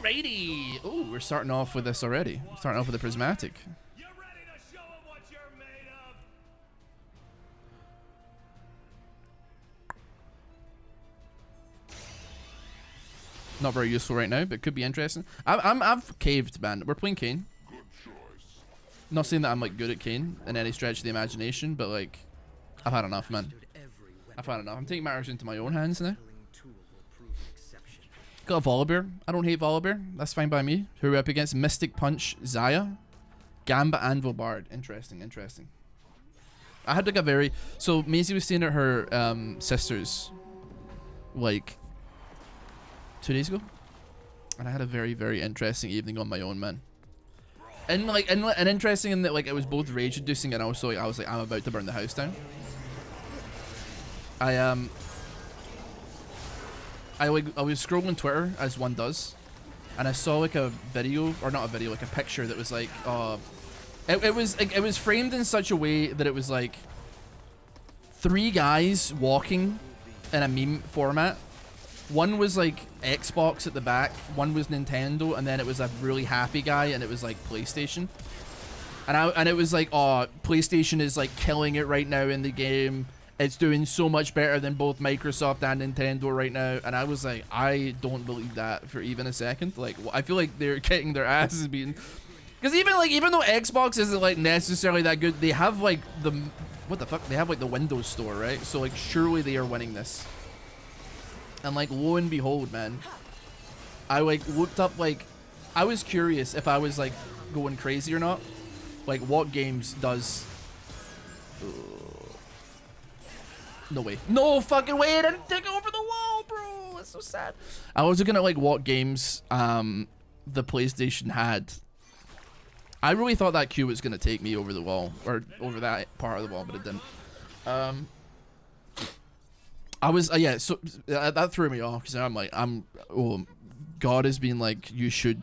Alrighty. Oh, we're starting off with this already. Starting off with a prismatic. You ready to show 'em what you're made of? Not very useful right now, but could be interesting. I've caved, man. We're playing Kayn. Not saying that I'm like good at Kayn in any stretch of the imagination, but like, I've had enough, man. I've had enough. I'm taking matters into my own hands now. Got a Volibear. I don't hate Volibear. That's fine by me. Who are we up against? Mystic Punch, Xayah, Gamba, Anvil, Bard. Interesting, interesting. I had like a very... So, Maisie was staying at her sister's like 2 days ago. And I had a very, very interesting evening on my own, man. And like, and interesting in that like it was both rage inducing and also like, I was like, I'm about to burn the house down. I was scrolling Twitter as one does, and I saw like a video, or not a video, like a picture that was like, it was framed in such a way that it was like 3 guys walking in a meme format. One was like Xbox at the back, one was Nintendo, and then it was a really happy guy, and it was like PlayStation. And it was like, oh, PlayStation is like killing it right now in the game. It's doing so much better than both Microsoft and Nintendo right now. And I was like, I don't believe that for even a second. Like, I feel like they're getting their asses beaten. Because even though Xbox isn't like necessarily that good, they have like the, what the fuck? They have like the Windows Store, right? So like, surely they are winning this. And like, lo and behold, man, I like looked up, like, I was curious if I was like going crazy or not. Like, what games does... No way. No fucking way. I didn't take over the wall, bro. That's so sad. I was looking at like what games the PlayStation had. I really thought that Q was going to take me over the wall, or over that part of the wall, but it didn't. I was, yeah, so that threw me off because I'm like, oh, God has been like, you should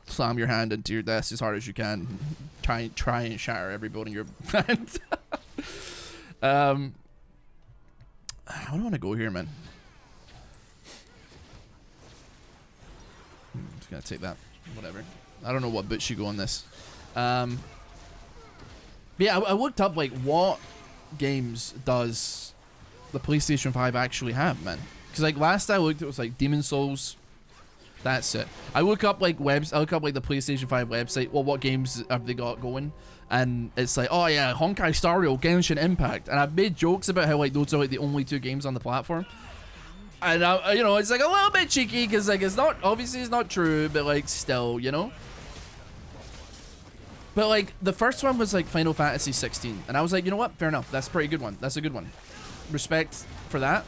slam your hand into your desk as hard as you can. Try and shatter every bone in your hand. I don't want to go here, man. I'm just gonna take that. Whatever. I don't know what boots you go on this. Yeah, I looked up like what games does the PlayStation 5 actually have, man? Because like last I looked, it was like Demon Souls. That's it. I look up like the PlayStation 5 website. Well, what games have they got going? And it's like, oh yeah, Honkai Star Rail, Genshin Impact, and I've made jokes about how like those are like the only 2 games on the platform. And you know, it's like a little bit cheeky because like it's not, obviously it's not true, but like still, you know. But like the first one was like Final Fantasy 16, and I was like, you know what, fair enough, that's a pretty good one. That's a good one. Respect for that.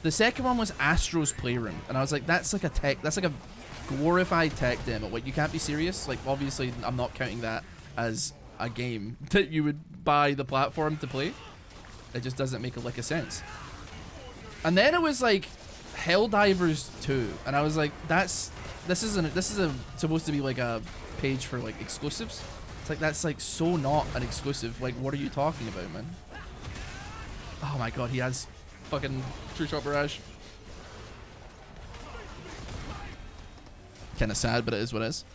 The second one was Astro's Playroom, and I was like, that's like a glorified tech demo. Like, you can't be serious. Like, obviously I'm not counting that as a game that you would buy the platform to play. It just doesn't make a lick of sense. And then it was like Helldivers 2, and I was like, this is supposed to be like a page for like exclusives. It's like, that's like so not an exclusive. Like, what are you talking about, man? Oh my god, he has fucking True Shot Barrage. Kind of sad, but it is what it is.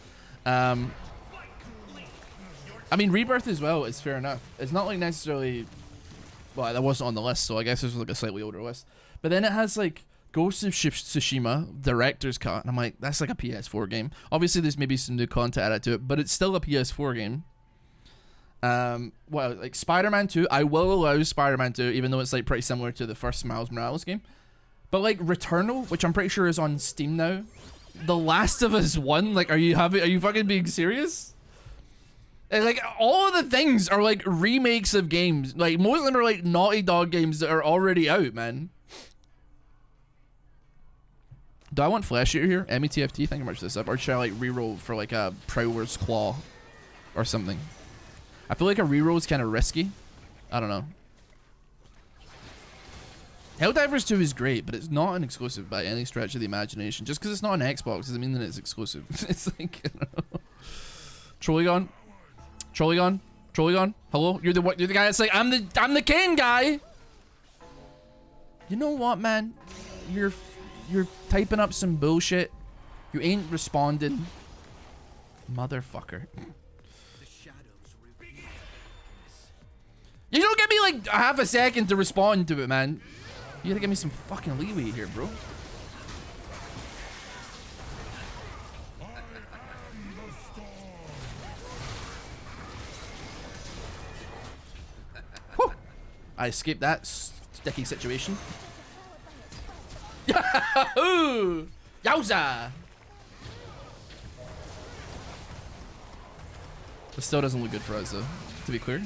I mean, Rebirth as well is fair enough. It's not like necessarily... Well, that wasn't on the list, so I guess it's like a slightly older list. But then it has like Ghost of Tsushima, Director's Cut, and I'm like, that's like a PS4 game. Obviously, there's maybe some new content added to it, but it's still a PS4 game. Well, like Spider-Man 2, I will allow Spider-Man 2, even though it's like pretty similar to the first Miles Morales game. But like Returnal, which I'm pretty sure is on Steam now. The Last of Us 1, like, are you fucking being serious? And like all of the things are like remakes of games. Like most of them are like Naughty Dog games that are already out, man. Do I want Flash Eater here? METFT, thank you much for this up. Or should I like reroll for like a Prowler's Claw or something? I feel like a reroll is kind of risky. I don't know. Helldivers 2 is great, but it's not an exclusive by any stretch of the imagination. Just because it's not an Xbox doesn't mean that it's exclusive. It's like, I don't know. Trollygon? Trollygon? Trollygon? Hello? You're the guy that's like, I'm the king guy! You know what, man? You're typing up some bullshit. You ain't responding. Motherfucker. You don't give me like half a second to respond to it, man. You gotta give me some fucking leeway here, bro. Whew. I escaped that sticky situation. Yahoo! Yowza! This still doesn't look good for us, though, to be clear.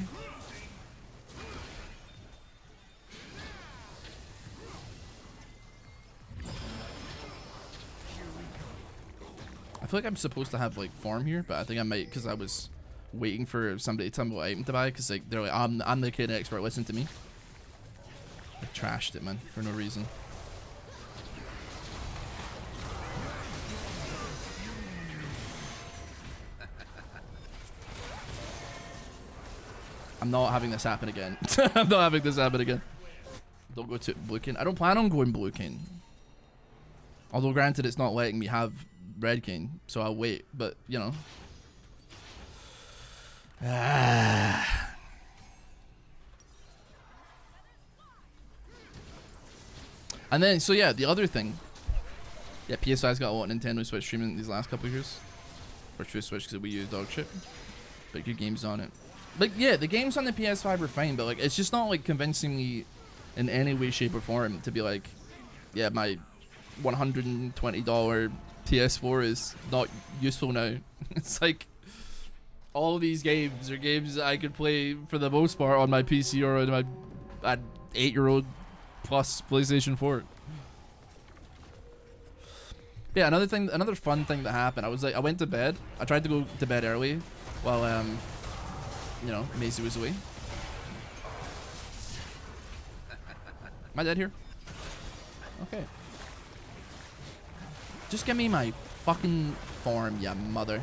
I feel like I'm supposed to have like farm here, but I think I might because I was waiting for somebody to tell me what item to buy because like they're like I'm the kid expert, listen to me. I trashed it, man, for no reason. I'm not having this happen again. I'm not having this happen again. Don't go to blue Kayn. I don't plan on going blue Kayn. Although granted it's not letting me have red Kayn, so I'll wait, but you know. And then, so yeah, the other thing. Yeah, PS5's got a lot of Nintendo Switch streaming these last couple of years. Or True Switch because we use dog shit. But good games on it. Like, yeah, the games on the PS5 are fine, but like, it's just not like convincing me in any way, shape, or form to be like, yeah, my $120 PS4 is not useful now. It's like all of these games are games that I could play for the most part on my PC or on my 8-year-old plus PlayStation 4. Yeah, another fun thing that happened. I went to bed. I tried to go to bed early while you know, Maisie was away. Am I dead here? Okay. Just give me my fucking farm, ya mother.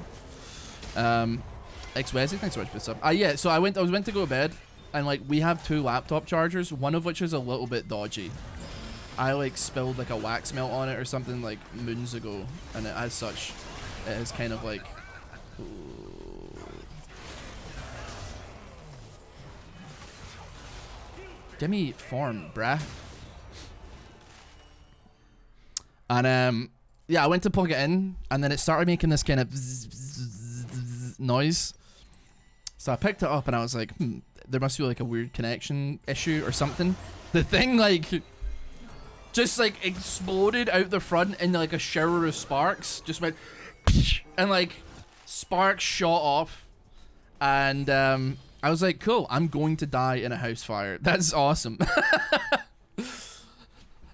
X-Wesley, thanks so much for this up. Yeah, so I was meant to go to bed, and like we have 2 laptop chargers, one of which is a little bit dodgy. I like spilled like a wax melt on it or something like moons ago, and as such, it is kind of like. Give me farm, bruh. And yeah, I went to plug it in, and then it started making this kind of noise. So I picked it up, and I was like, there must be like a weird connection issue or something. The thing like just like exploded out the front in like a shower of sparks. Just went, and like sparks shot off, and I was like, cool, I'm going to die in a house fire. That's awesome.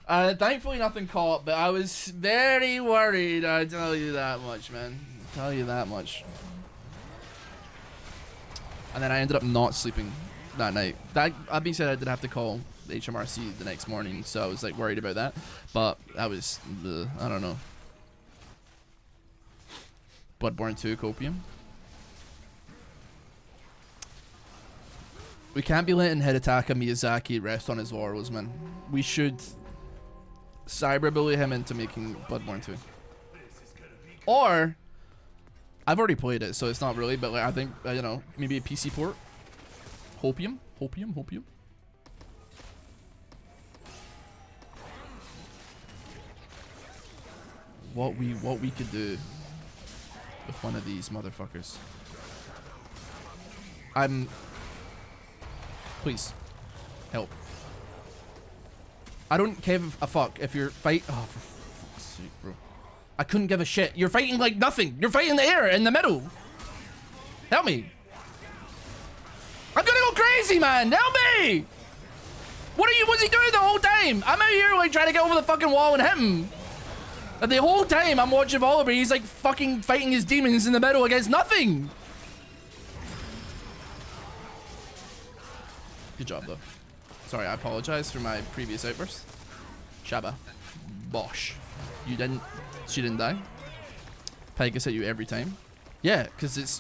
Thankfully nothing caught, but I was very worried. I tell you that much, man. I tell you that much. And then I ended up not sleeping that night. That being said, I did have to call HMRC the next morning, so I was like worried about that. But that was I don't know. Bloodborne 2 copium. We can't be letting Hidetaka Miyazaki rest on his laurels, man. We should cyberbully him into making Bloodborne 2. Or, I've already played it, so it's not really, but like I think, you know, maybe a PC port. Hopium? Hopium? Hopium? What we could do with one of these motherfuckers. Please, help. I don't give a fuck if you're Oh, for fuck's sake, bro. I couldn't give a shit. You're fighting like nothing. You're fighting the air in the middle. Help me. I'm gonna go crazy, man. Help me. What's he doing the whole time? I'm out here like trying to get over the fucking wall and hit him. And the whole time I'm watching Oliver, he's like fucking fighting his demons in the middle against nothing. Good job, though. Sorry, I apologize for my previous outburst. Shabba. Bosh. She didn't die. Pegasus hit you every time. Yeah, because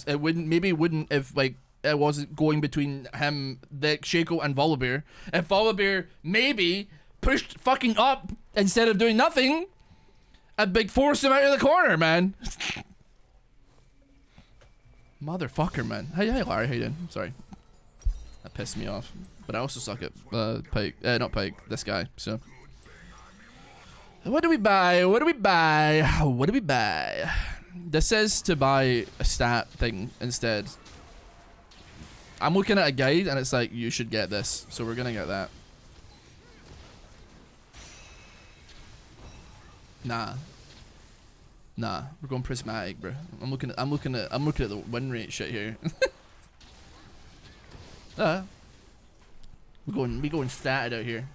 it wouldn't if like it wasn't going between him, the Shaco, and Volibear. If Volibear maybe pushed fucking up instead of doing nothing, A big force him out of the corner, man. Motherfucker, man. Hey, Larry, how you doing? Sorry. That pissed me off. But I also suck at Pike. Not Pike. This guy, so. What do we buy? What do we buy? What do we buy? This says to buy a stat thing instead. I'm looking at a guide and it's like, you should get this. So we're gonna get that. Nah. Nah, we're going prismatic, bro. I'm looking at the win rate shit here. we going statted out here.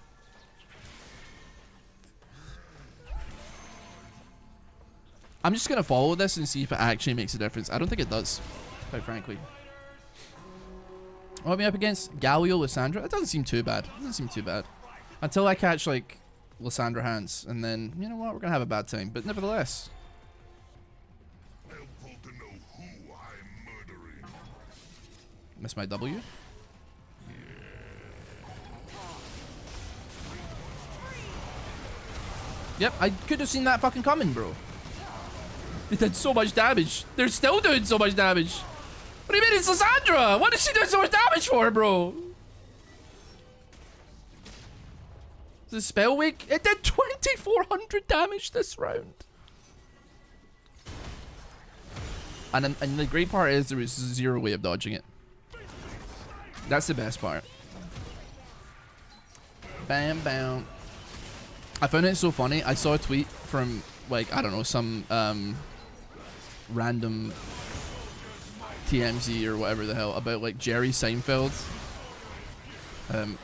I'm just gonna follow this and see if it actually makes a difference. I don't think it does, quite frankly. What am I up against? Galio, Lissandra? It doesn't seem too bad. It doesn't seem too bad. Until I catch, like, Lissandra hands. And then, you know what? We're gonna have a bad time. But nevertheless. Miss my W? Yep, I could have seen that fucking coming, bro. They did so much damage. They're still doing so much damage. What do you mean it's Lissandra? What is she doing so much damage for, bro? Is it spell weak? It did 2,400 damage this round. And the great part is there was zero way of dodging it. That's the best part. Bam, bam. I found it so funny. I saw a tweet from, like, I don't know, some random TMZ or whatever the hell about, like, Jerry Seinfeld.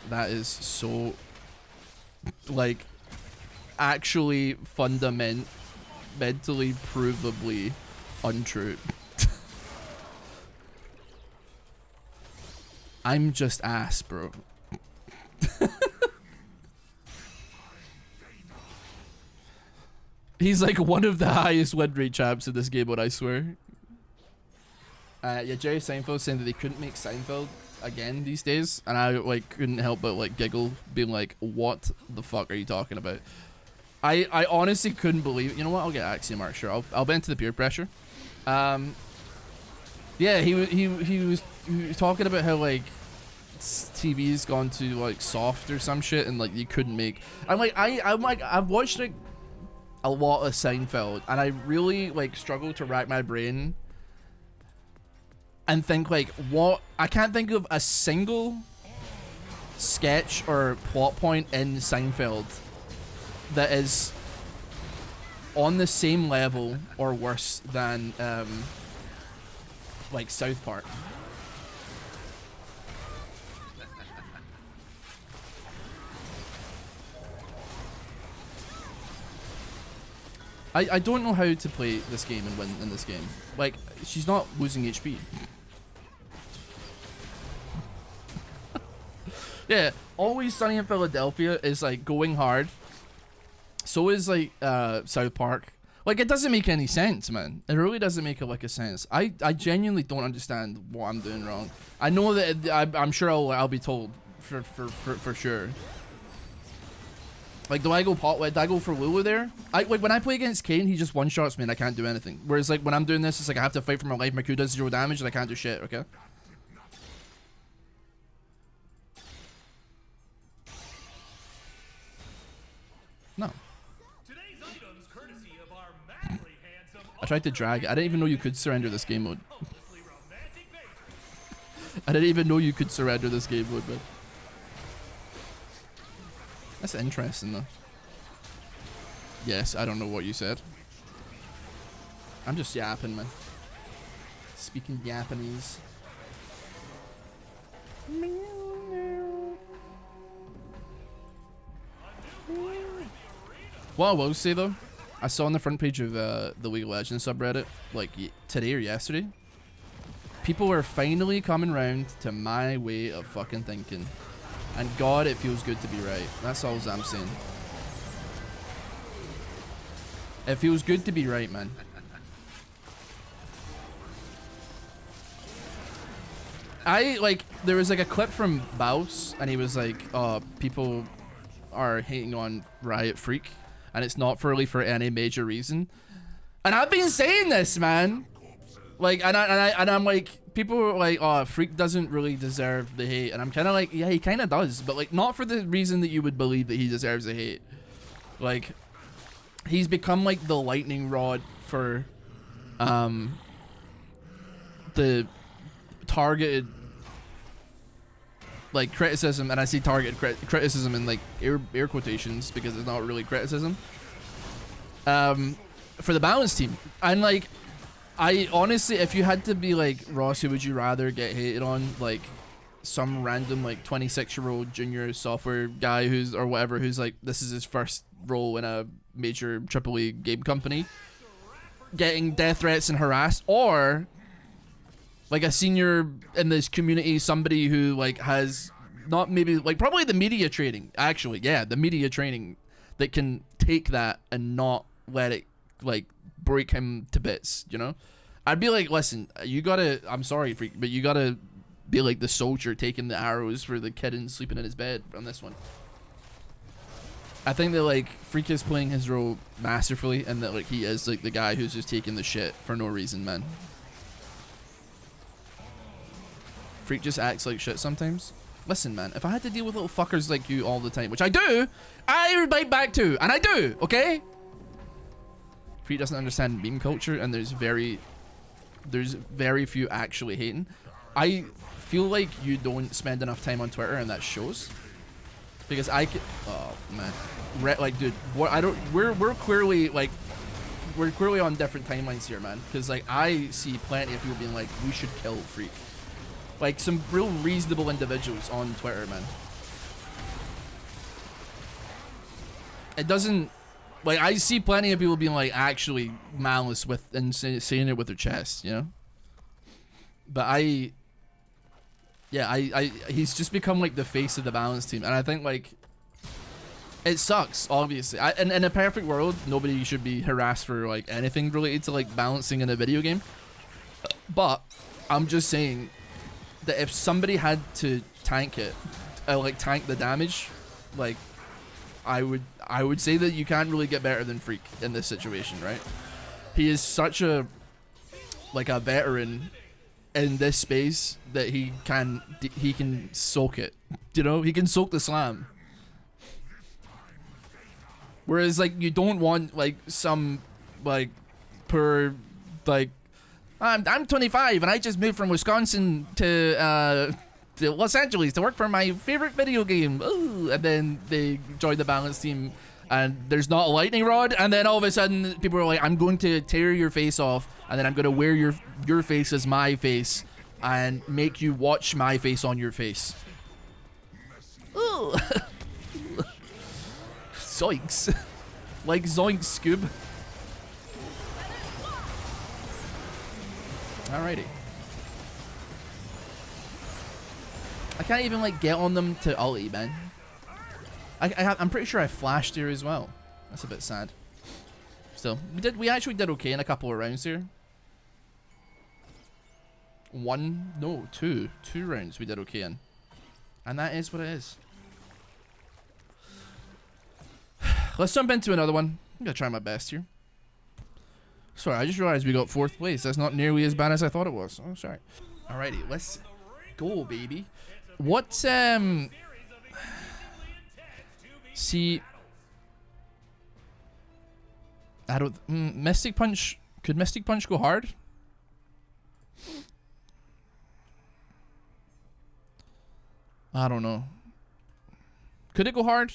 That is so, like, actually mentally provably untrue. I'm just ass, bro. He's like one of the highest win rate champs in this game, what I swear. Yeah, Jerry Seinfeld saying that they couldn't make Seinfeld again these days, and I like couldn't help but like giggle, being like, "What the fuck are you talking about?" I honestly couldn't believe it. You know what? I'll get Axiom Mark. Sure, I'll bend to the peer pressure. Yeah, he was talking about how like TV's gone to like soft or some shit, and like you couldn't make. I'm like I've watched like a lot of Seinfeld, and I really like struggle to rack my brain and think like what I can't think of a single sketch or plot point in Seinfeld that is on the same level or worse than like South Park. I don't know how to play this game and win in this game. Like, she's not losing HP. Yeah, Always Sunny in Philadelphia is like going hard. So is like South Park. Like, it doesn't make any sense, man. It really doesn't make a sense. I genuinely don't understand what I'm doing wrong. I know that I'm sure I'll be told for sure. Like, do I go for Lulu there? Like when I play against Kayn, he just one-shots me and I can't do anything. Whereas like when I'm doing this, it's like I have to fight for my life. My Q does 0 damage and I can't do shit, okay? No. Today's items courtesy of our madly handsome, I tried to drag it. I didn't even know you could surrender this game mode. I didn't even know you could surrender this game mode, man. That's interesting, though. Yes, I don't know what you said. I'm just yapping, man. Speaking Japanese. What I will say, though, I saw on the front page of the League of Legends subreddit, like today or yesterday, people are finally coming round to my way of fucking thinking. And God, it feels good to be right. That's all I'm saying. It feels good to be right, man. There was like a clip from Baus, and he was like, oh, people are hating on Riot Freak. and it's not really for any major reason. And I've been saying this, man. Like, and I'm like, people are like, oh, Freak doesn't really deserve the hate, and I'm kind of like, yeah, he kind of does, but like not for the reason that you would believe that he deserves the hate. Like, he's become like the lightning rod for the targeted like criticism, and I see targeted criticism in like air quotations because it's not really criticism, for the balance team. And like, I honestly, if you had to be like, Ross, who would you rather get hated on? Like some random like 26-year-old junior software guy who's, or whatever, who's like, this is his first role in a major AAA game company, getting death threats and harassed, or like a senior in this community, somebody who like has not maybe like probably the media training, actually, yeah, the media training that can take that and not let it like break him to bits, you know? I'd be like, listen, you gotta, I'm sorry, Freak, but you gotta be like the soldier taking the arrows for the kid and sleeping in his bed on this one. I think that like Freak is playing his role masterfully, and that like he is like the guy who's just taking the shit for no reason, man. Freak just acts like shit sometimes. Listen, man, if I had to deal with little fuckers like you all the time, which I do, I would bite back too, and I do, okay? Freak doesn't understand meme culture, and there's very few actually hating. I feel like you don't spend enough time on Twitter, and that shows. Because I can, oh man, like, dude, what I don't, we're clearly like, we're clearly on different timelines here, man. Because like I see plenty of people being like, we should kill Freak. Like some real reasonable individuals on Twitter, man. It doesn't, like, I see plenty of people being like actually malice with and saying it with their chest, you know. But yeah, he's just become like the face of the balance team, and I think like it sucks. Obviously, in a perfect world, nobody should be harassed for like anything related to like balancing in a video game. But I'm just saying that if somebody had to tank it, like tank the damage, like I would say that you can't really get better than Freak in this situation, right? He is such a like a veteran in this space that he can soak it, you know. He can soak the slam, whereas like you don't want like some like poor like I'm 25 and I just moved from Wisconsin to Los Angeles to work for my favorite video game. Ooh, and then they join the balance team and there's not a lightning rod, and then all of a sudden people are like, I'm going to tear your face off, and then I'm going to wear your face as my face and make you watch my face on your face. Ooh. Zoinks. Like zoinks, Scoob. Alrighty. I can't even like get on them to ulti, man. I'm pretty sure I flashed here as well. That's a bit sad. Still, we actually did okay in a couple of rounds here. Two rounds we did okay in, and that is what it is. Let's jump into another one. I'm gonna try my best here. Sorry, I just realized we got 4th place. That's not nearly as bad as I thought it was. Oh, sorry. Alrighty, let's go, baby. What, see, I don't, Mystic Punch, could Mystic Punch go hard? I don't know. Could it go hard?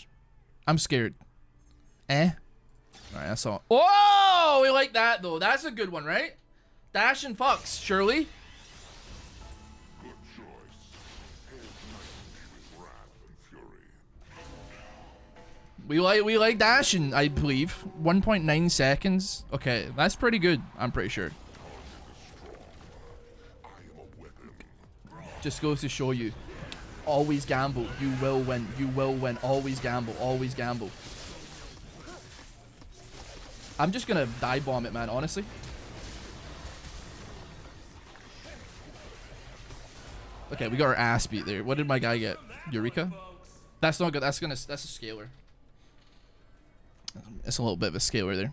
I'm scared. Alright, that's all. Oh, we like that though. That's a good one, right? Dash and fucks, surely. We like dashing, I believe. 1.9 seconds. Okay, that's pretty good, I'm pretty sure. Just goes to show you. Always gamble. You will win. You will win. Always gamble. Always gamble. I'm just gonna dive bomb it, man, honestly. Okay, we got our ass beat there. What did my guy get? Eureka? That's not good. That's a scaler. It's a little bit of a scaler there.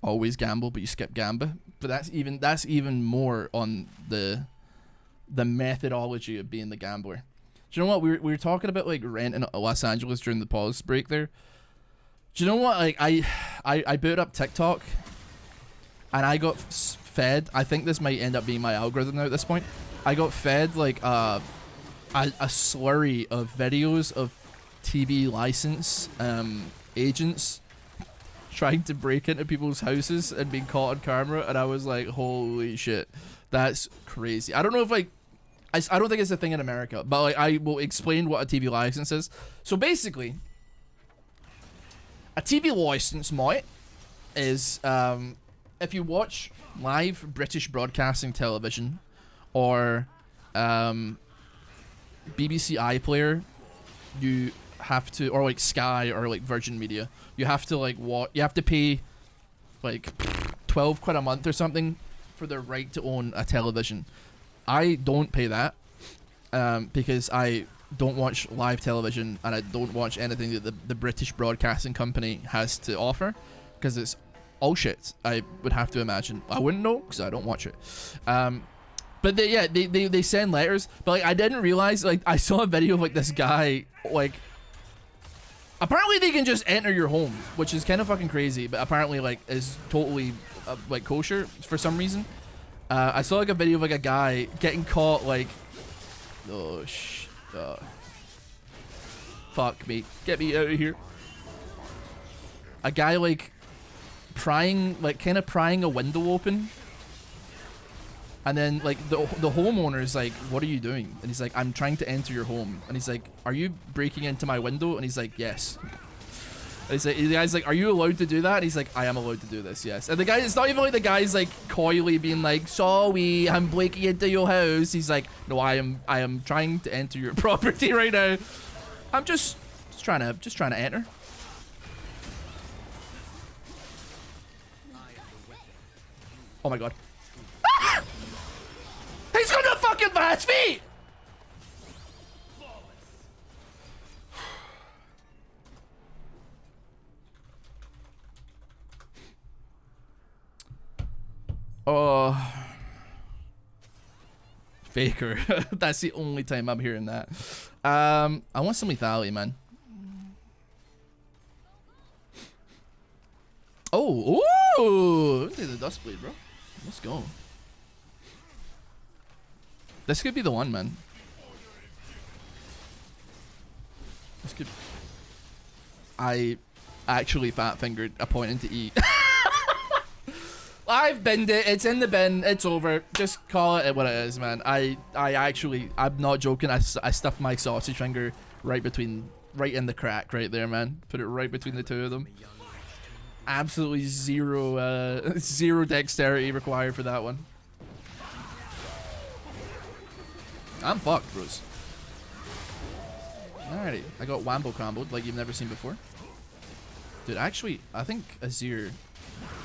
Always gamble, but you skip gamba. But that's even more on the methodology of being the gambler. Do you know what we were talking about, like rent in Los Angeles during the pause break there? Do you know what? Like I booted up TikTok, and I got fed. I think this might end up being my algorithm now at this point. I got fed like a slurry of videos of TV license agents trying to break into people's houses and being caught on camera, and I was like, holy shit, that's crazy. I don't know if like I don't think it's a thing in America, but like I will explain what a TV license is. So basically, a TV license, mate, is if you watch live British broadcasting television or BBC iPlayer, you have to, or like Sky or like Virgin Media, you have to like you have to pay like 12 quid a month or something for the right to own a television. I don't pay that because I don't watch live television and I don't watch anything that the British Broadcasting Company has to offer because it's all shit, I would have to imagine. I wouldn't know because I don't watch it. But they send letters, but like I didn't realize, like I saw a video of like this guy, like apparently they can just enter your home, which is kind of fucking crazy, but apparently like is totally like kosher for some reason. I saw like a video of like a guy getting caught like, fuck me, get me out of here. A guy like prying, like kind of prying a window open, and then like the homeowner is like, what are you doing? And he's like, I'm trying to enter your home. And he's like, are you breaking into my window? And he's like, yes. And he's like, the guy's like, are you allowed to do that? And he's like, I am allowed to do this, yes. And the guy, it's not even like the guy's like coyly being like, sorry, I'm breaking into your house. He's like, no, I am trying to enter your property right now. I'm just trying to enter. Oh my god. Ah! He's gonna fucking match me! Oh. Faker. That's the only time I'm hearing that. I want some lethality, man. Oh, ooh! Look at the dust blade, bro. Let's go. This could be the one, man. This could. I actually fat fingered a point into E. I've binned it. It's in the bin. It's over. Just call it what it is, man. I'm not joking. I stuffed my sausage finger right in the crack right there, man. Put it right between the two of them. Absolutely zero dexterity required for that one. I'm fucked, bros. Alrighty, I got wambo comboed like you've never seen before. Dude, actually, I think Azir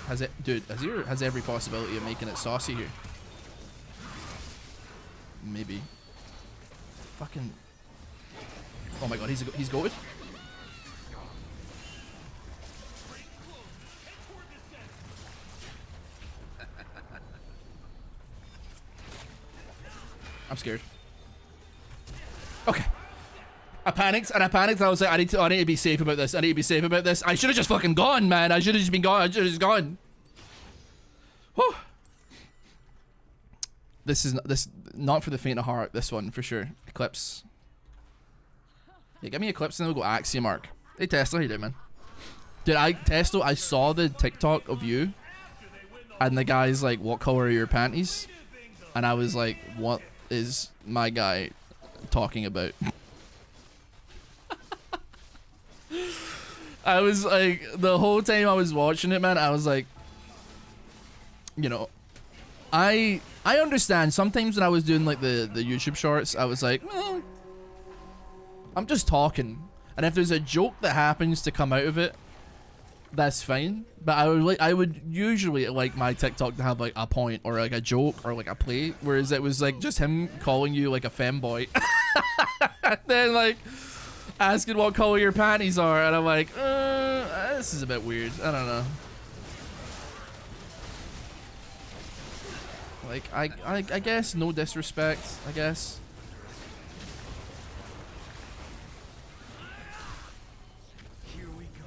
has it. Dude, Azir has every possibility of making it saucy here. Maybe. Fucking. Oh my god, he's goated. I'm scared. Okay. I panicked. I was like, I need to be safe about this. I should have just fucking gone, man. I should have just been gone. I should have just gone. Whew. This is not for the faint of heart. This one for sure. Eclipse. Yeah, give me Eclipse and then we'll go Axiom Arc. Hey Tesla, how you doing, man? Dude, Tesla, I saw the TikTok of you, and the guy's like, "What color are your panties?" And I was like, "What is my guy talking about?" I was like, the whole time I was watching it, man, I was like, you know, I understand sometimes when I was doing like the YouTube shorts, I was like, well, I'm just talking, and if there's a joke that happens to come out of it, that's fine. But I would usually like my TikTok to have like a point or like a joke or like a play, whereas it was like just him calling you like a femboy. Then like asking what color your panties are, and I'm like, this is a bit weird. I don't know. Like, I guess no disrespect, I guess. Here we go.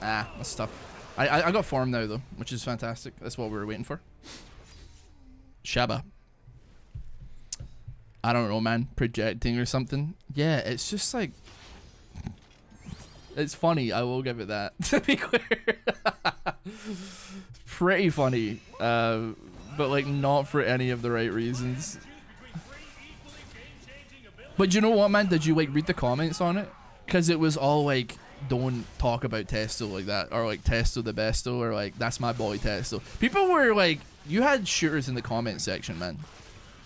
Ah, that's tough. I got form now though, which is fantastic. That's what we were waiting for. Shabba. I don't know, man. Projecting or something. Yeah, it's just like... It's funny, I will give it that. To be clear. Pretty funny. But like not for any of the right reasons. But you know what, man? Did you like read the comments on it? Because it was all like, don't talk about Testo like that. Or like Testo the besto. Or like, that's my boy Testo. People were like, you had shooters in the comment section, man.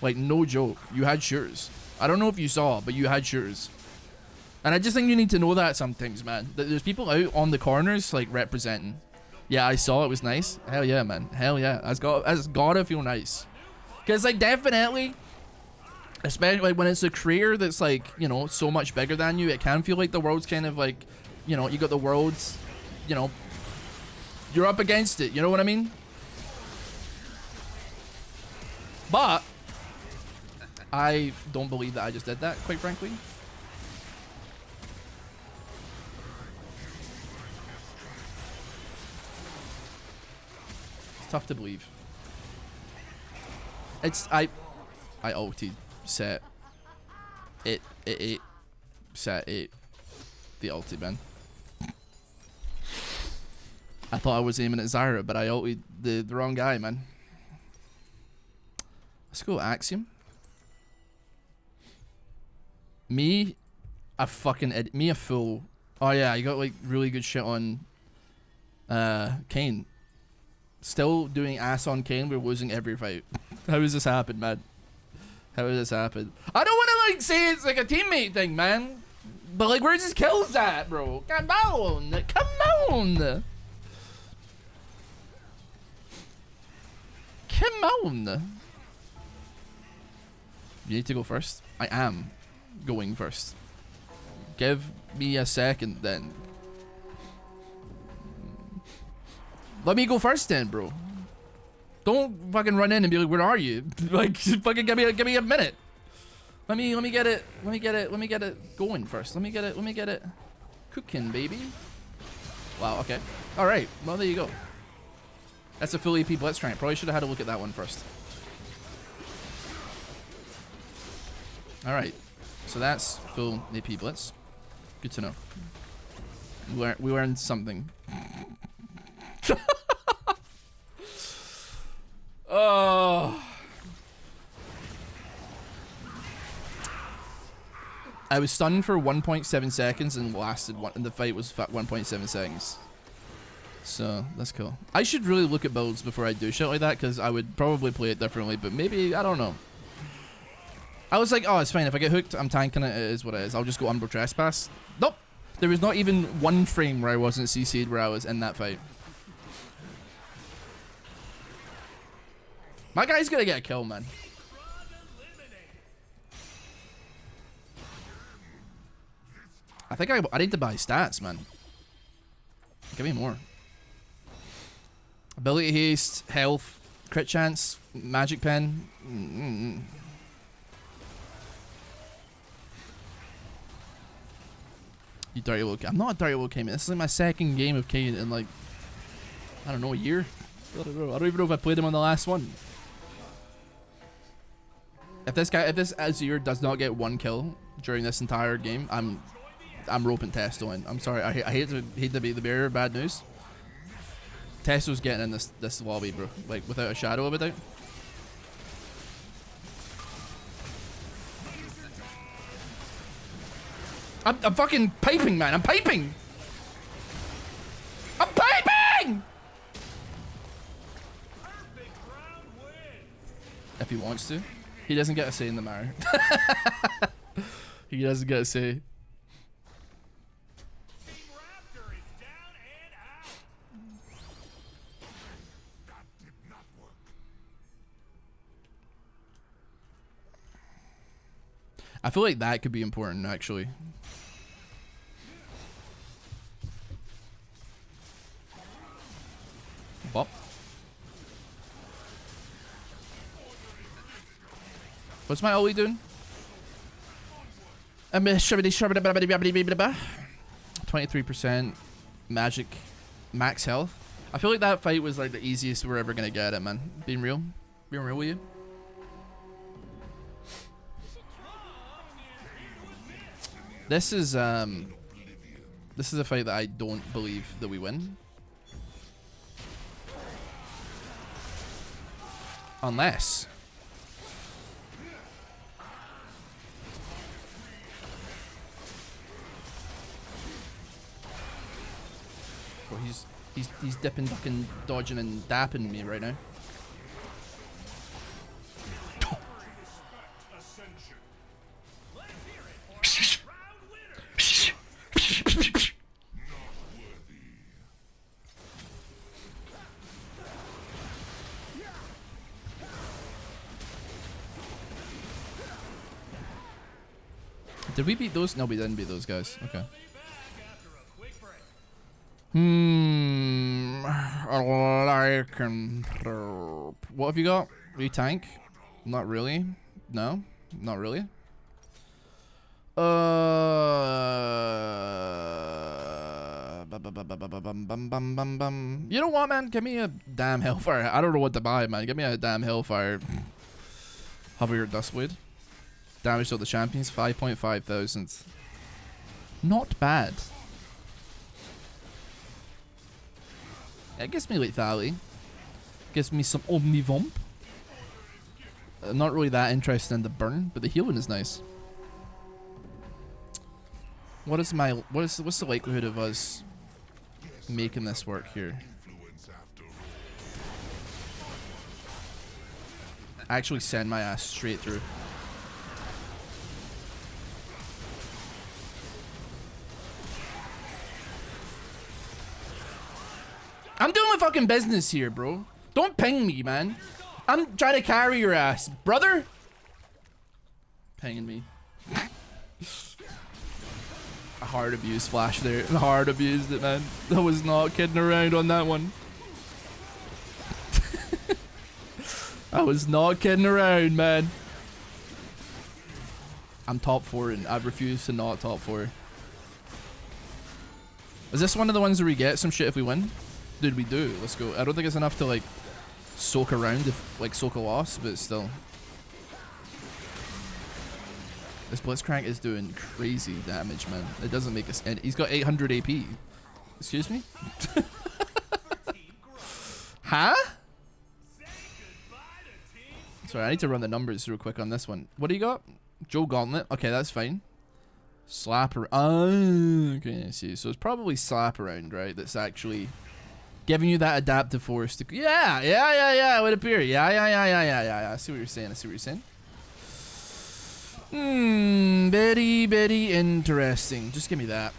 Like, no joke. You had shooters. I don't know if you saw, but you had shooters. And I just think you need to know that sometimes, man. That there's people out on the corners, like, representing. Yeah, I saw it was nice. Hell yeah, man. Hell yeah. That's gotta feel nice. Because, like, definitely, especially like, when it's a creator that's, like, you know, so much bigger than you, it can feel like the world's kind of, like, you know, you got the world's, you know, you're up against it. You know what I mean? But I don't believe that I just did that, quite frankly. It's tough to believe. It's I ulted set it set it the ulti, man. I thought I was aiming at Zyra, but I ulted the wrong guy, man. Let's go Axiom. Me a fool. Oh yeah, you got like really good shit on Kayn. Still doing ass on Kayn, we're losing every fight. How does this happen, man? How does this happen? I don't wanna like say it's like a teammate thing, man. But like where's his kills at, bro? Come on! Come on! Come on! You need to go first? I am going first. Give me a second then. Let me go first then, bro. Don't fucking run in and be like, where are you? Like, fucking give me a minute. Let me get it going first. Let me get it cooking, baby. Wow, okay. Alright, well there you go. That's a full AP Blitzcrank. Probably should have had a look at that one first. Alright, so that's full AP Blitz. Good to know. We learned something. Oh. I was stunned for 1.7 seconds and lasted one, and the fight was 1.7 seconds. So that's cool. I should really look at builds before I do shit like that, because I would probably play it differently, but maybe, I don't know. I was like, oh, it's fine. If I get hooked, I'm tanking it. It is what it is. I'll just go Umbral Trespass. Nope. There was not even one frame where I wasn't CC'd where I was in that fight. My guy's gonna get a kill, man. I think I need to buy stats, man. Give me more. Ability haste, health, crit chance, magic pen. You dirty little Kayn. I'm not a dirty little Kayn. This is like my second game of Kayn in like, I don't know, a year. I don't know. I don't even know if I played him on the last one. If this Azir does not get one kill during this entire game, I'm roping Testo in. I'm sorry. I hate to be the bearer of bad news. Testo's getting in this lobby, bro. Like without a shadow of a doubt. I'm fucking piping, man. I'm piping. I'm piping. If he wants to. He doesn't get a say in the matter. He doesn't get a say. I feel like that could be important, actually. Bop. What's my Ollie doing? 23% magic max health. I feel like that fight was like the easiest we're ever gonna get it, man. Being real with you. This is a fight that I don't believe that we win. Unless oh, he's dipping, ducking, dodging, and dapping me right now. Did we beat those? No, we didn't beat those guys. Okay. What have you got? Retank? Not really. No, not really. You know what, man? Give me a damn Hellfire. I don't know what to buy, man. Give me a damn Hellfire. Hover Dustblade. Damage to the champions, 5.5 thousand. Not bad. It gives me lethality. Gives me some Omnivomp. I'm not really that interested in the burn, but the healing is nice. What's the likelihood of us making this work here? Actually send my ass straight through. I'm doing my fucking business here, bro. Don't ping me, man. I'm trying to carry your ass, brother. Pinging me. A hard abuse flash there. Hard abused it, man. I was not kidding around on that one. I was not kidding around, man. I'm top 4 and I refuse to not top 4. Is this one of the ones where we get some shit if we win? Dude, we do. Let's go. I don't think it's enough to like soak around if like soak a loss, but still. This Blitzcrank is doing crazy damage, man. It doesn't make us. And he's got 800 AP. Excuse me? Huh? Sorry, I need to run the numbers real quick on this one. What do you got? Joe Gauntlet. Okay, that's fine. Slap around. Oh, okay, I see. So it's probably slap around, right? That's actually giving you that adaptive force to. Yeah, it would appear. Yeah. I see what you're saying. Very, very interesting. Just give me that.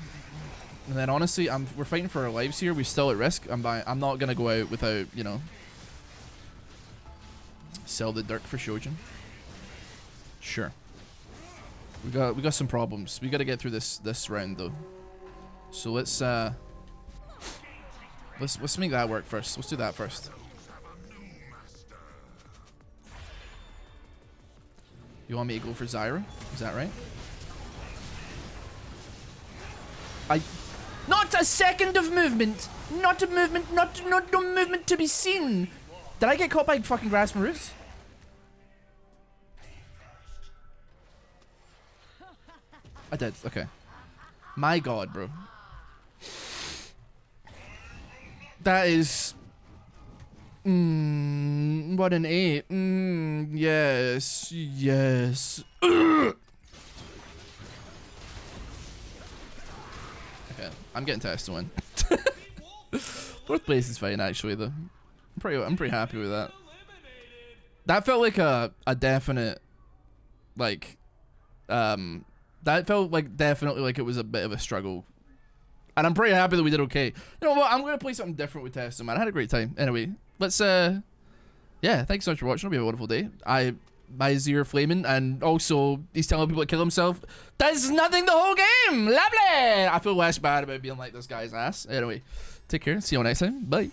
And then honestly, we're fighting for our lives here. We're still at risk. I'm not gonna go out without, you know, sell the dirt for Shojin. Sure. We got some problems. We got to get through this round though. So let's make that work first. Let's do that first. You want me to go for Zyra? Is that right? Not a second of movement. Not a movement. Not no movement to be seen. Did I get caught by fucking Grass Maroons? I did. Okay. My God, bro. That is. What an 8. Yes. Okay. I'm getting Tess to win. Fourth place is fine, actually, though. I'm pretty happy with that. That felt like a definite, like, that felt like definitely like it was a bit of a struggle. And I'm pretty happy that we did okay. You know what? I'm going to play something different with Testo, man. I had a great time. Anyway, let's, yeah, thanks so much for watching. It'll be a wonderful day. my ear flaming, and also he's telling people to kill himself. Does nothing the whole game. Lovely. I feel less bad about being like this guy's ass. Anyway, take care. See you all next time. Bye.